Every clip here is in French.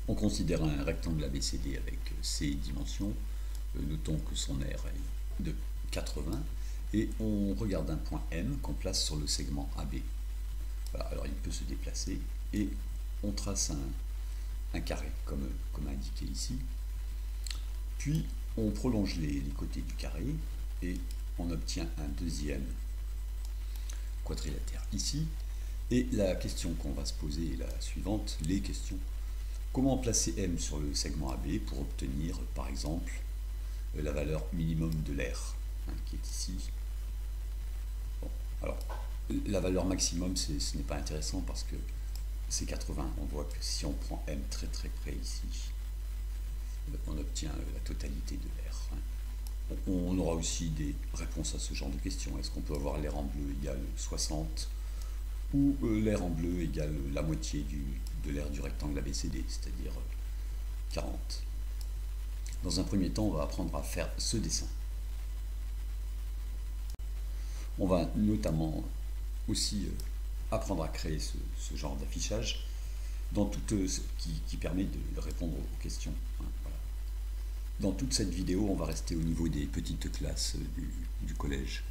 On considère un rectangle ABCD avec ses dimensions. Notons que son aire est de 80 et on regarde un point M qu'on place sur le segment AB. Voilà, alors il peut se déplacer et on trace un carré comme indiqué ici. Puis on prolonge les côtés du carré et on obtient un deuxième quadrilatère ici. Et la question qu'on va se poser est la suivante, les questions. Comment placer M sur le segment AB pour obtenir, par exemple, la valeur minimum de l'aire, qui est ici. Bon, alors, la valeur maximum, ce n'est pas intéressant parce que c'est 80. On voit que si on prend M très très près ici, on obtient la totalité de l'aire. On aura aussi des réponses à ce genre de questions. Est-ce qu'on peut avoir l'aire en bleu égale 60 ou l'aire en bleu égale la moitié de l'aire du rectangle ABCD, c'est-à-dire 40. Dans un premier temps, on va apprendre à faire ce dessin. On va notamment aussi apprendre à créer ce genre d'affichage dans qui permet de répondre aux questions. Voilà. Dans toute cette vidéo, on va rester au niveau des petites classes du collège.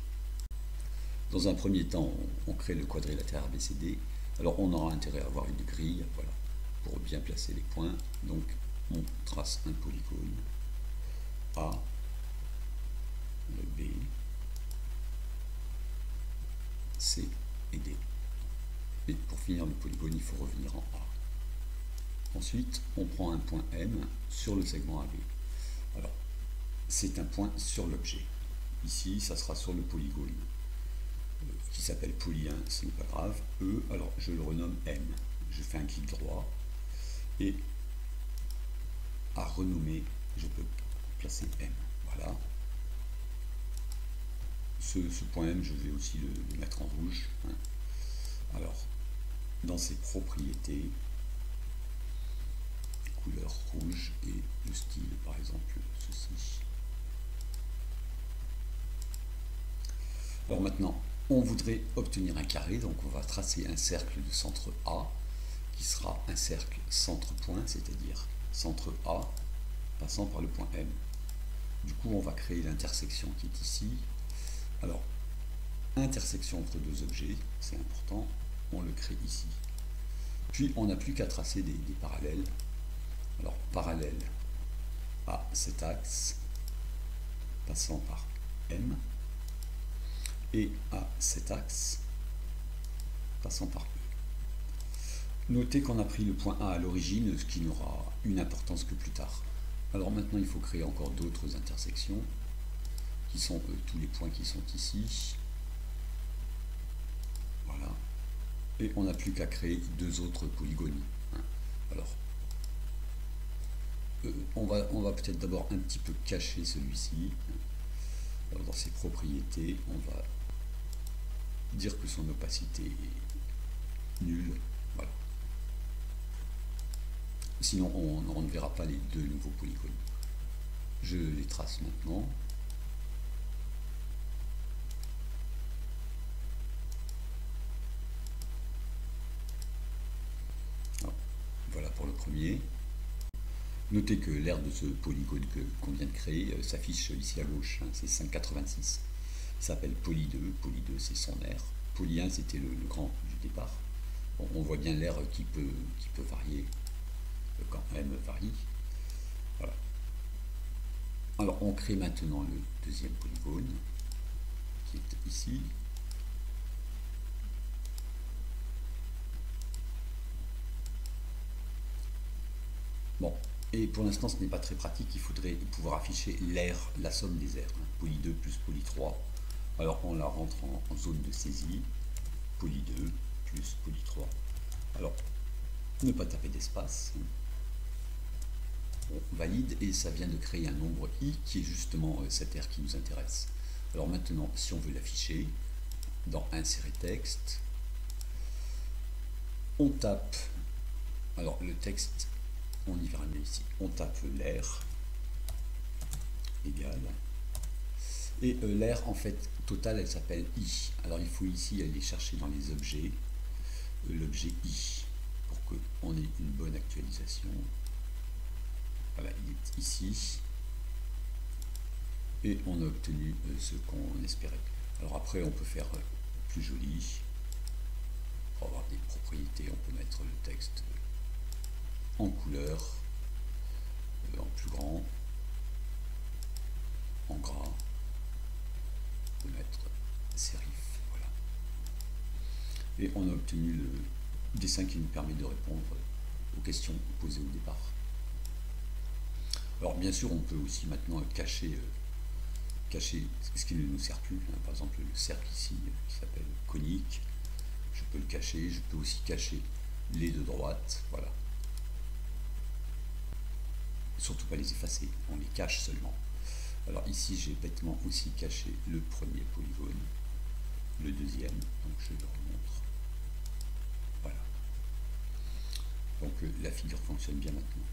Dans un premier temps, on crée le quadrilatère ABCD. Alors on aura intérêt à avoir une grille, voilà, pour bien placer les points. Donc on trace un polygone A, le B, C et D. Et pour finir le polygone, il faut revenir en A. Ensuite, on prend un point M sur le segment AB. Alors, c'est un point sur l'objet. Ici, ça sera sur le polygone qui s'appelle poly 1, ce n'est pas grave. E, alors je le renomme M. Je fais un clic droit et à renommer, je peux placer M. Voilà. Ce point M, je vais aussi le mettre en rouge. Alors, dans ses propriétés, couleur rouge et le style, par exemple, ceci. Alors maintenant, on voudrait obtenir un carré, donc on va tracer un cercle de centre A, qui sera un cercle centre-point, c'est-à-dire centre A, passant par le point M. Du coup, on va créer l'intersection qui est ici. Alors, intersection entre deux objets, c'est important, on le crée ici. Puis, on n'a plus qu'à tracer des parallèles. Alors, parallèle à cet axe, passant par M, et à cet axe, passant par E. Notez qu'on a pris le point A à l'origine, ce qui n'aura une importance que plus tard. Alors maintenant, il faut créer encore d'autres intersections, qui sont tous les points qui sont ici. Voilà. Et on n'a plus qu'à créer deux autres polygones. Alors, on va peut-être d'abord un petit peu cacher celui-ci. Alors, dans ses propriétés, on va dire que son opacité est nulle. Voilà. Sinon, on ne verra pas les deux nouveaux polygones. Je les trace maintenant. Alors, voilà pour le premier. Notez que l'aire de ce polygone qu'on vient de créer s'affiche ici à gauche, c'est 5,86. Il s'appelle poly 2, poly 2 c'est son aire. Poly 1 c'était le grand du départ. Bon, on voit bien l'aire qui peut varier quand M varie. Voilà. Alors on crée maintenant le deuxième polygone qui est ici. Bon. Et pour l'instant, ce n'est pas très pratique, il faudrait pouvoir afficher l'aire, la somme des aires. Poly 2 plus poly 3. Alors on la rentre en zone de saisie. Poly 2 plus poly 3. Alors, ne pas taper d'espace. On valide et ça vient de créer un nombre i qui est justement cette aire qui nous intéresse. Alors maintenant, si on veut l'afficher, dans insérer texte, on tape, alors le texte, on y verra mieux ici, on tape l'aire égale, et l'aire en fait totale elle s'appelle i. Alors il faut ici aller chercher dans les objets l'objet i pour qu'on ait une bonne actualisation. Voilà, il est ici. Et on a obtenu ce qu'on espérait. Alors après, on peut faire plus joli. Pour avoir des propriétés, on peut mettre le texte en couleur, en plus grand, en gras. On peut mettre sérif, voilà. Et on a obtenu le dessin qui nous permet de répondre aux questions posées au départ. Alors bien sûr, on peut aussi maintenant cacher ce qui ne nous sert plus. Par exemple, le cercle ici qui s'appelle conique, je peux le cacher. Je peux aussi cacher les de droite, voilà. Surtout pas les effacer, on les cache seulement. Alors ici, j'ai bêtement aussi caché le premier polygone, le deuxième, donc je le remontre. Voilà. Donc la figure fonctionne bien maintenant.